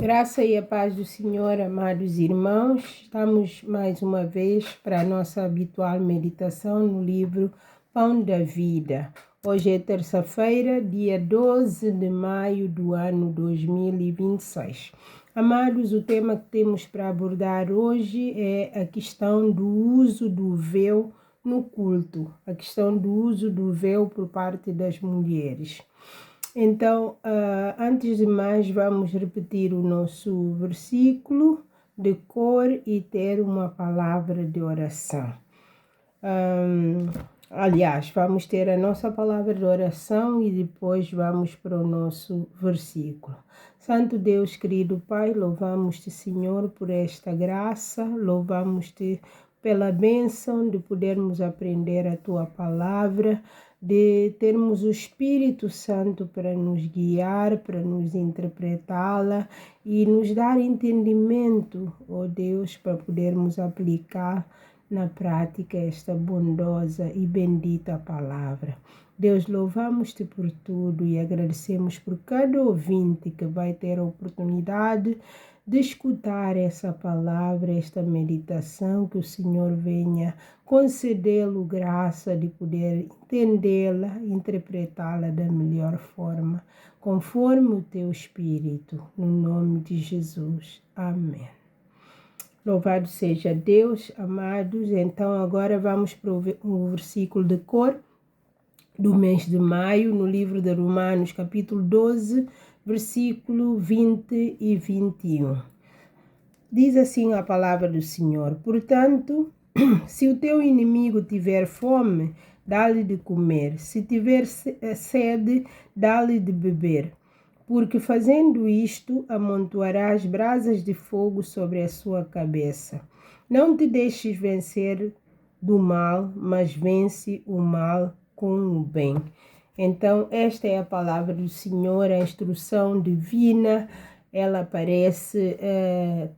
Graça e a paz do Senhor, amados irmãos. Estamos mais uma vez para a nossa habitual meditação no livro Pão da Vida. Hoje é terça-feira, dia 12 de maio do ano 2026. Amados, o tema que temos para abordar hoje é a questão do uso do véu no culto, a questão do uso do véu por parte das mulheres. Então, antes de mais, vamos repetir o nosso versículo de cor e ter uma palavra de oração. Aliás, vamos ter a nossa palavra de oração e depois vamos para o nosso versículo. Santo Deus, querido Pai, louvamos-te, Senhor, por esta graça, louvamos-te pela bênção de podermos aprender a tua palavra, de termos o Espírito Santo para nos guiar, para nos interpretá-la e nos dar entendimento, ó Deus, para podermos aplicar na prática esta bondosa e bendita palavra. Deus, louvamos-te por tudo e agradecemos por cada ouvinte que vai ter a oportunidade de escutar essa palavra, esta meditação, que o Senhor venha concedê-lo graça de poder entendê-la, interpretá-la da melhor forma, conforme o teu Espírito, no nome de Jesus. Amém. Louvado seja Deus, amados. Então agora vamos para o versículo de cor do mês de maio, no livro de Romanos, capítulo 12, versículo 20 e 21. Diz assim a palavra do Senhor: portanto, se o teu inimigo tiver fome, dá-lhe de comer. Se tiver sede, dá-lhe de beber. Porque fazendo isto, amontoarás brasas de fogo sobre a sua cabeça. Não te deixes vencer do mal, mas vence o mal com o bem. Então, esta é a palavra do Senhor, a instrução divina. Ela parece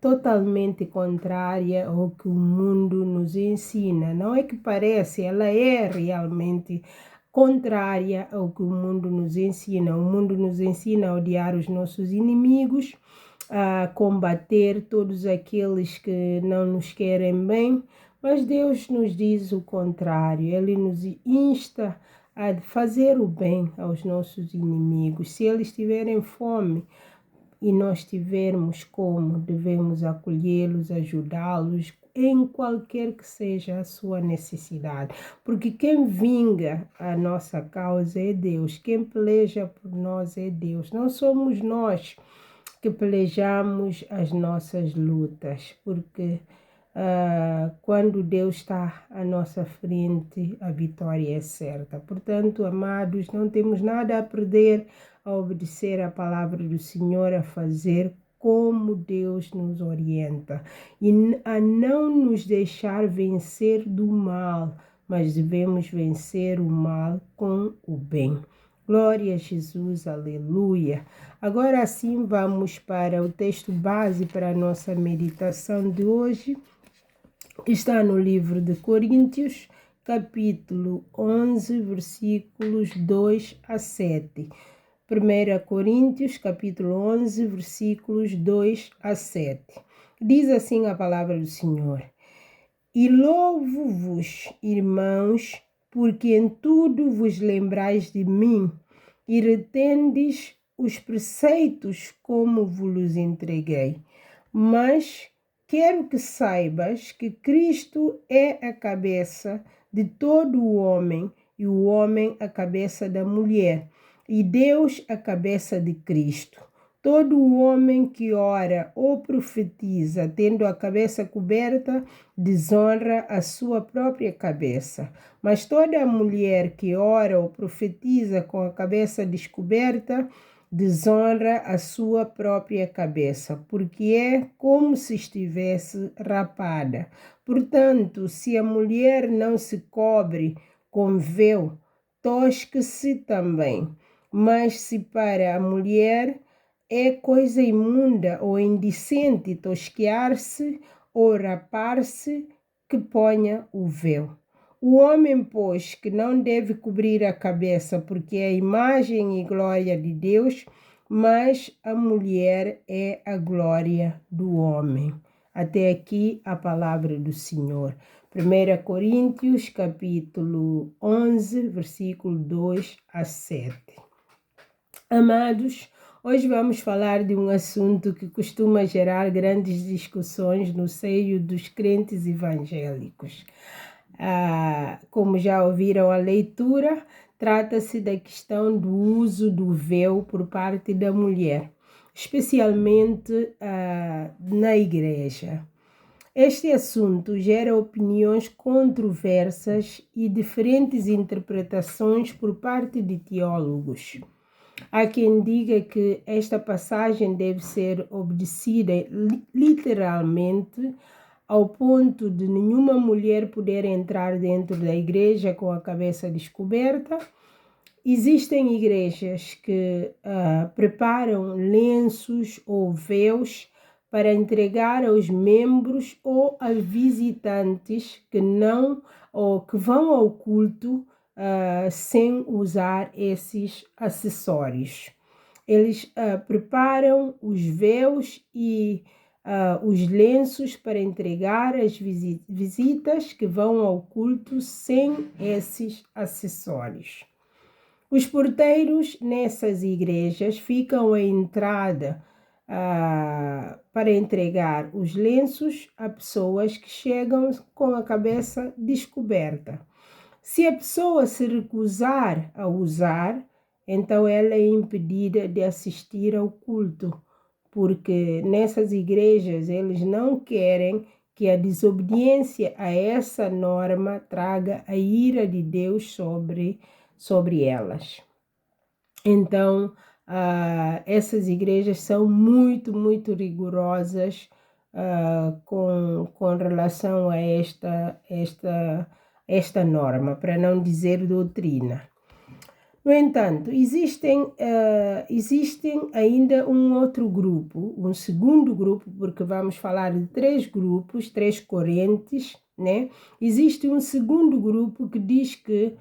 totalmente contrária ao que o mundo nos ensina. Não é que parece, ela é realmente contrária ao que o mundo nos ensina. O mundo nos ensina a odiar os nossos inimigos, a combater todos aqueles que não nos querem bem, mas Deus nos diz o contrário. Ele nos insta a fazer o bem aos nossos inimigos. Se eles tiverem fome e nós tivermos como, devemos acolhê-los, ajudá-los, em qualquer que seja a sua necessidade. Porque quem vinga a nossa causa é Deus, quem peleja por nós é Deus. Não somos nós que pelejamos as nossas lutas, porque quando Deus está à nossa frente, a vitória é certa. Portanto, amados, não temos nada a perder a obedecer a palavra do Senhor, a fazer como Deus nos orienta e a não nos deixar vencer do mal, mas devemos vencer o mal com o bem. Glória a Jesus, aleluia. Agora sim vamos para o texto base para a nossa meditação de hoje, que está no livro de Coríntios, capítulo 11, versículos 2 a 7. 1 Coríntios, capítulo 11, versículos 2 a 7. Diz assim a palavra do Senhor: E louvo-vos, irmãos, porque em tudo vos lembrais de mim e retendes os preceitos como vos entreguei. Mas quero que saibas que Cristo é a cabeça de todo o homem, e o homem a cabeça da mulher, e Deus a cabeça de Cristo. Todo o homem que ora ou profetiza, tendo a cabeça coberta, desonra a sua própria cabeça. Mas toda a mulher que ora ou profetiza com a cabeça descoberta, desonra a sua própria cabeça, porque é como se estivesse rapada. Portanto, se a mulher não se cobre com véu, tosque-se também. Mas se para a mulher é coisa imunda ou indecente tosquear-se ou rapar-se, que ponha o véu. O homem, pois, que não deve cobrir a cabeça, porque é a imagem e glória de Deus, mas a mulher é a glória do homem. Até aqui a palavra do Senhor. 1 Coríntios, capítulo 11, versículo 2 a 7. Amados, hoje vamos falar de um assunto que costuma gerar grandes discussões no seio dos crentes evangélicos. Como já ouviram a leitura, trata-se da questão do uso do véu por parte da mulher, especialmente na igreja. Este assunto gera opiniões controversas e diferentes interpretações por parte de teólogos. Há quem diga que esta passagem deve ser obedecida literalmente, ao ponto de nenhuma mulher poder entrar dentro da igreja com a cabeça descoberta. Existem igrejas que preparam lenços ou véus para entregar aos membros ou a visitantes que não ou que vão ao culto sem usar esses acessórios. Eles preparam os véus e os lenços para entregar às visitas que vão ao culto sem esses acessórios. Os porteiros nessas igrejas ficam à entrada para entregar os lenços a pessoas que chegam com a cabeça descoberta. Se a pessoa se recusar a usar, então ela é impedida de assistir ao culto, porque nessas igrejas eles não querem que a desobediência a essa norma traga a ira de Deus sobre elas. Então, essas igrejas são muito, muito rigorosas com relação a esta norma, para não dizer doutrina. No entanto, existem ainda um outro grupo, um segundo grupo, porque vamos falar de 3 grupos, 3 correntes, né? Existe um segundo grupo que diz que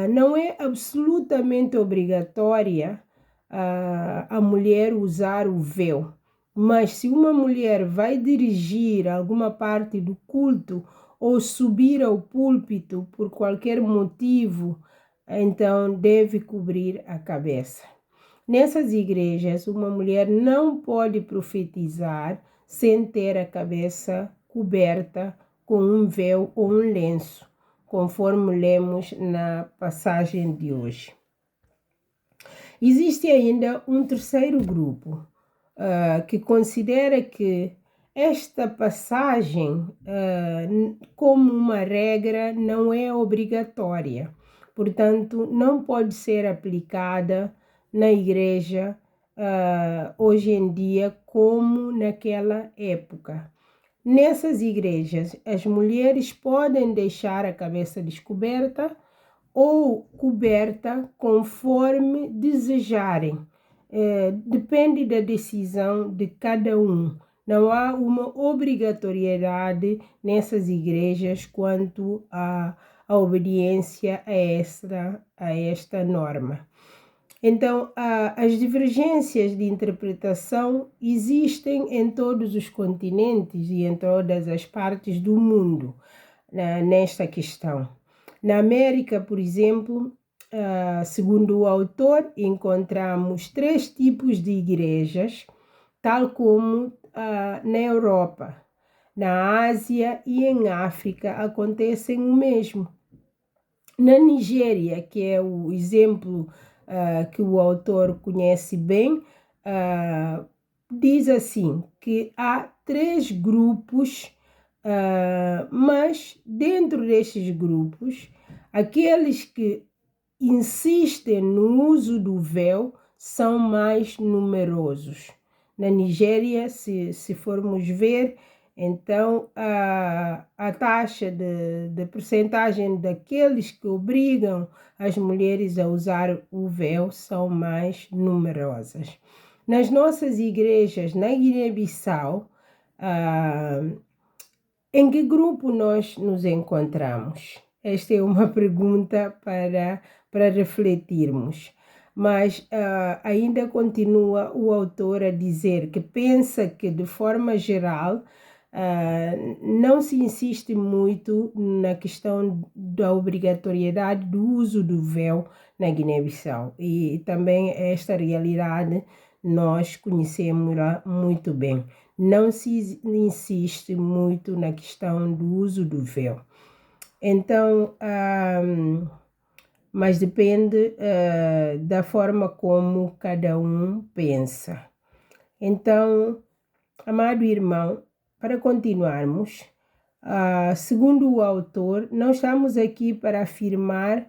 não é absolutamente obrigatória a mulher usar o véu, mas se uma mulher vai dirigir alguma parte do culto ou subir ao púlpito por qualquer motivo, então deve cobrir a cabeça. Nessas igrejas, uma mulher não pode profetizar sem ter a cabeça coberta com um véu ou um lenço, conforme lemos na passagem de hoje. Existe ainda um terceiro grupo que considera que esta passagem, como uma regra, não é obrigatória. Portanto, não pode ser aplicada na igreja hoje em dia como naquela época. Nessas igrejas, as mulheres podem deixar a cabeça descoberta ou coberta conforme desejarem. Depende da decisão de cada um. Não há uma obrigatoriedade nessas igrejas quanto à obediência a esta norma. Então, as divergências de interpretação existem em todos os continentes e em todas as partes do mundo nesta questão. Na América, por exemplo, segundo o autor, encontramos 3 tipos de igrejas, tal como na Europa. Na Ásia e em África acontecem o mesmo. Na Nigéria, que é o exemplo que o autor conhece bem, diz assim, que há 3 grupos, mas dentro destes grupos, aqueles que insistem no uso do véu são mais numerosos. Na Nigéria, se formos ver, então a taxa de percentagem daqueles que obrigam as mulheres a usar o véu são mais numerosas. Nas nossas igrejas, na Guiné-Bissau, em que grupo nós nos encontramos? Esta é uma pergunta para refletirmos. mas ainda continua o autor a dizer que pensa que, de forma geral, não se insiste muito na questão da obrigatoriedade do uso do véu na Guiné-Bissau. E também esta realidade nós conhecemos-la muito bem. Não se insiste muito na questão do uso do véu. Então, mas depende da forma como cada um pensa. Então, amado irmão, para continuarmos, segundo o autor, não estamos aqui para afirmar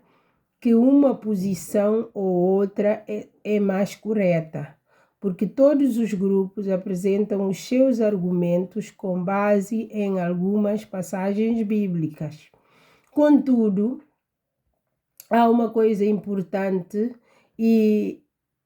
que uma posição ou outra é mais correta, porque todos os grupos apresentam os seus argumentos com base em algumas passagens bíblicas. Contudo, há uma coisa importante e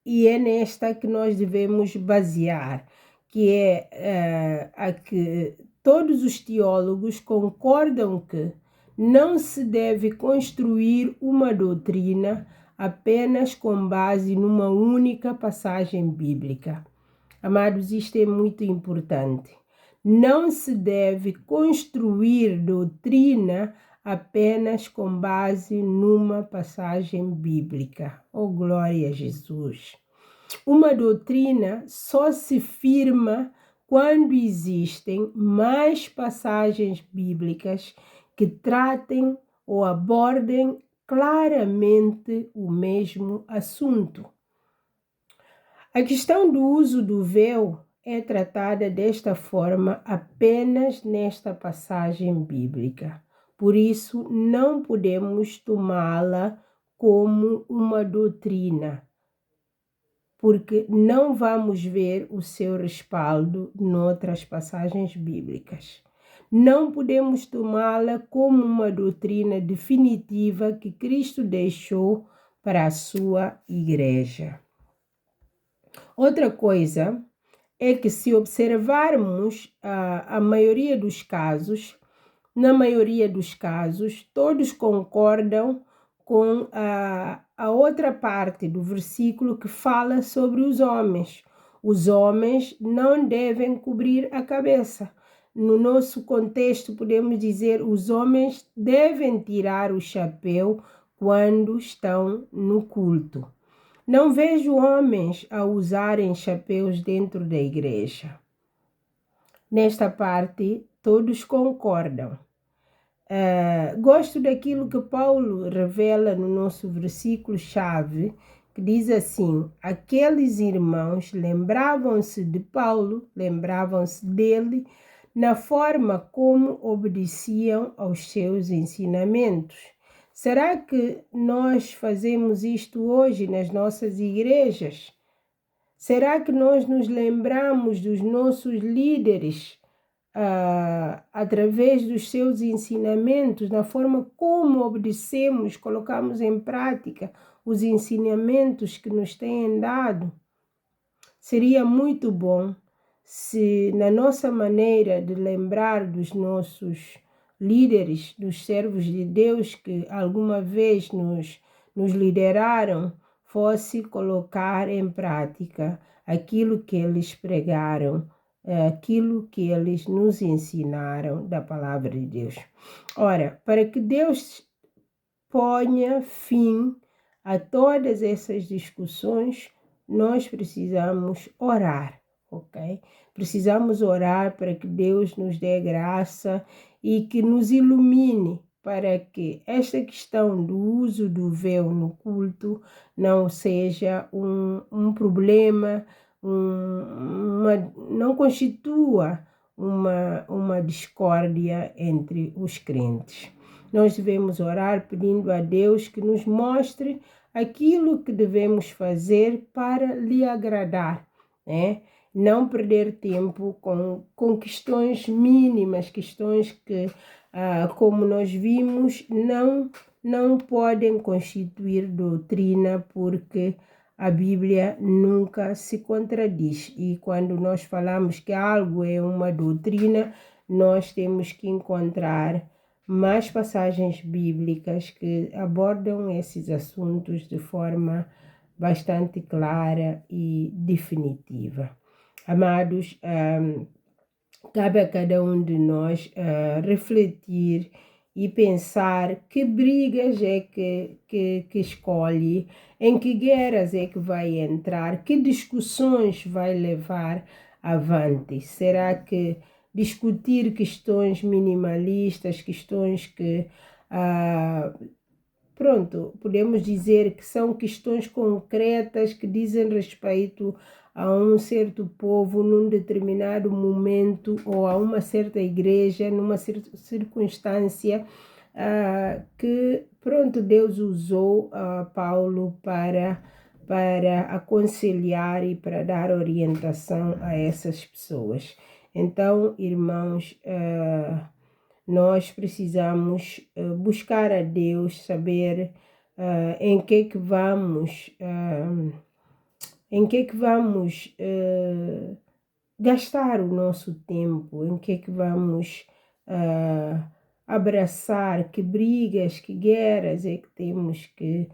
é nesta que nós devemos basear, que é a que todos os teólogos concordam que não se deve construir uma doutrina apenas com base numa única passagem bíblica. Amados, isto é muito importante. Não se deve construir doutrina apenas com base numa passagem bíblica. Oh, glória a Jesus! Uma doutrina só se firma quando existem mais passagens bíblicas que tratem ou abordem claramente o mesmo assunto. A questão do uso do véu é tratada desta forma apenas nesta passagem bíblica. Por isso, não podemos tomá-la como uma doutrina, porque não vamos ver o seu respaldo noutras passagens bíblicas. Não podemos tomá-la como uma doutrina definitiva que Cristo deixou para a sua igreja. Outra coisa é que, se observarmos na maioria dos casos, todos concordam com a outra parte do versículo que fala sobre os homens. Os homens não devem cobrir a cabeça. No nosso contexto, podemos dizer, os homens devem tirar o chapéu quando estão no culto. Não vejo homens a usarem chapéus dentro da igreja. Nesta parte, todos concordam. Gosto daquilo que Paulo revela no nosso versículo-chave, que diz assim: aqueles irmãos lembravam-se de Paulo, lembravam-se dele, na forma como obedeciam aos seus ensinamentos. Será que nós fazemos isto hoje nas nossas igrejas? Será que nós nos lembramos dos nossos líderes através dos seus ensinamentos, na forma como obedecemos, colocamos em prática os ensinamentos que nos têm dado? Seria muito bom se, na nossa maneira de lembrar dos nossos líderes, dos servos de Deus que alguma vez nos lideraram, fosse colocar em prática aquilo que eles pregaram, aquilo que eles nos ensinaram da palavra de Deus. Ora, para que Deus ponha fim a todas essas discussões, nós precisamos orar, ok? Precisamos orar para que Deus nos dê graça e que nos ilumine para que esta questão do uso do véu no culto não seja um problema, não constitua uma discórdia entre os crentes. Nós devemos orar pedindo a Deus que nos mostre aquilo que devemos fazer para lhe agradar, né? Não perder tempo com questões mínimas, questões que, como nós vimos, não podem constituir doutrina, porque a Bíblia nunca se contradiz. E quando nós falamos que algo é uma doutrina, nós temos que encontrar mais passagens bíblicas que abordam esses assuntos de forma bastante clara e definitiva. Amados, cabe a cada um de nós refletir e pensar que brigas é que escolhe, em que guerras é que vai entrar, que discussões vai levar avante. Será que discutir questões minimalistas, questões que, podemos dizer que são questões concretas que dizem respeito a um certo povo num determinado momento ou a uma certa igreja, numa circunstância que, Deus usou Paulo para aconselhar e para dar orientação a essas pessoas. Então, irmãos, nós precisamos buscar a Deus, saber em que vamos gastar o nosso tempo, em que vamos abraçar, que brigas, que guerras é que temos que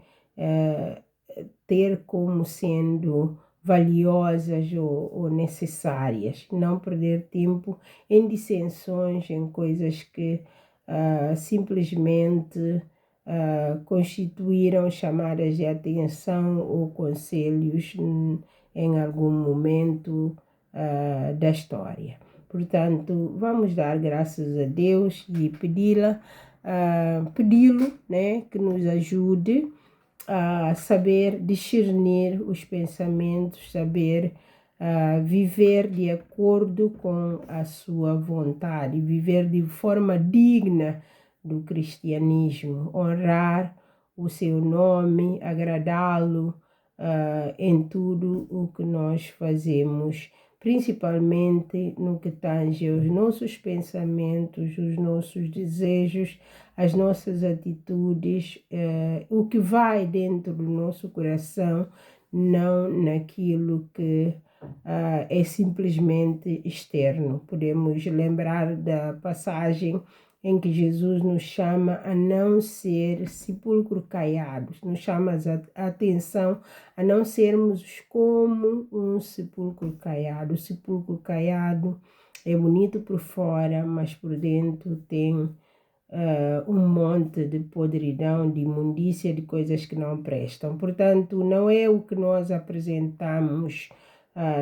ter como sendo valiosas ou necessárias. Não perder tempo em dissensões, em coisas que simplesmente constituíram chamadas de atenção ou conselhos em algum momento da história. Portanto, vamos dar graças a Deus e pedi-lo, né, que nos ajude a saber discernir os pensamentos, saber viver de acordo com a sua vontade, viver de forma digna do cristianismo, honrar o seu nome, agradá-lo em tudo o que nós fazemos, principalmente no que tange aos nossos pensamentos, os nossos desejos, as nossas atitudes, o que vai dentro do nosso coração, não naquilo que é simplesmente externo. Podemos lembrar da passagem em que Jesus nos chama a não ser sepulcro caiados, nos chama a atenção a não sermos como um sepulcro caiado. O sepulcro caiado é bonito por fora, mas por dentro tem um monte de podridão, de imundícia, de coisas que não prestam. Portanto, não é o que nós apresentamos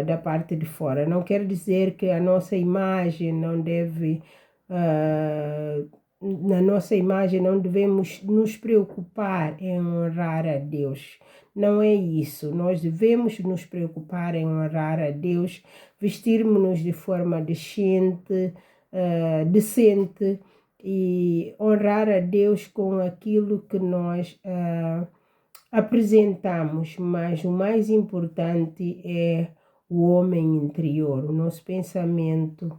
da parte de fora. Não quer dizer que a nossa imagem não deve... na nossa imagem não devemos nos preocupar em honrar a Deus. Não é isso. Nós devemos nos preocupar em honrar a Deus, vestirmos-nos de forma decente e honrar a Deus com aquilo que nós apresentamos. Mas o mais importante é o homem interior, o nosso pensamento,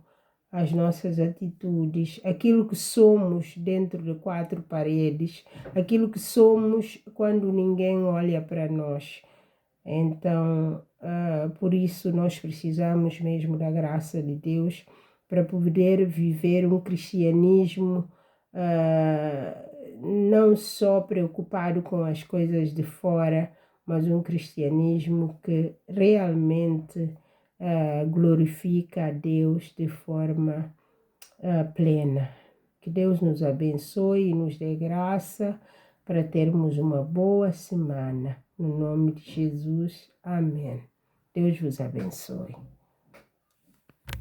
as nossas atitudes, aquilo que somos dentro de quatro paredes, aquilo que somos quando ninguém olha para nós. Então, por isso nós precisamos mesmo da graça de Deus para poder viver um cristianismo não só preocupado com as coisas de fora, mas um cristianismo que realmente glorifica a Deus de forma plena. Que Deus nos abençoe e nos dê graça para termos uma boa semana. No nome de Jesus, amém. Deus vos abençoe.